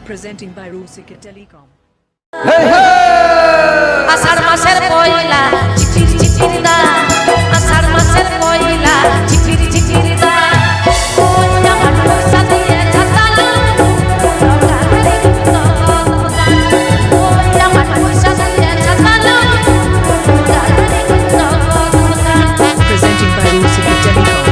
Presenting by Rusika Telecom. আষাঢ় মাসের পয়লা চিঠির চিঠির দা আষাঢ় মাসের পয়লা চিঠির চিঠির দা ওই আমার পয়সা দিয়ে ছাতালো ওই আমার পয়সা দিয়ে ছাতালো Presenting by Rusika Telecom.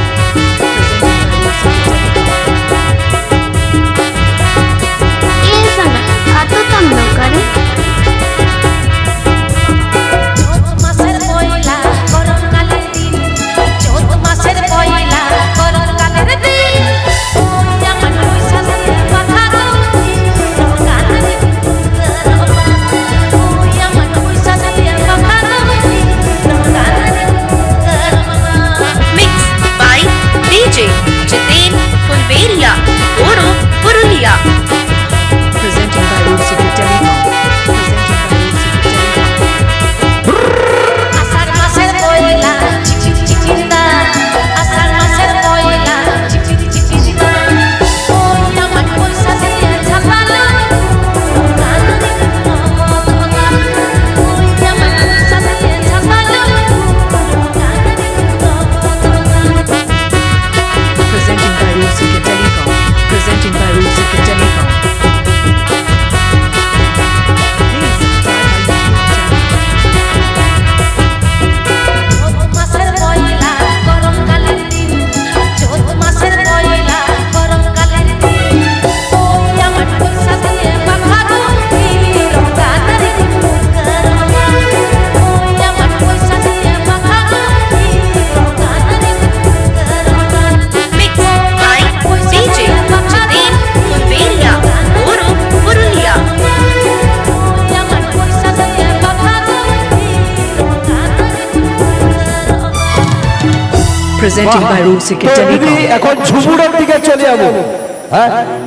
Presenting by Rusika Telecom. আষাঢ় মাসের পয়লা চিঠির চিঠির দা আষাঢ় মাসের পয়লা চিঠির চিঠির দা ওই আমার পয়সা দিয়ে ছাপালো ওই আমার পয়সা দিয়ে ছাপালো Presenting by Rusika Telecom. Presenting by Rusika Telecom. Presenting by Rusika Telecom. এখন ঝুমুরের দিকে চলে যাবো।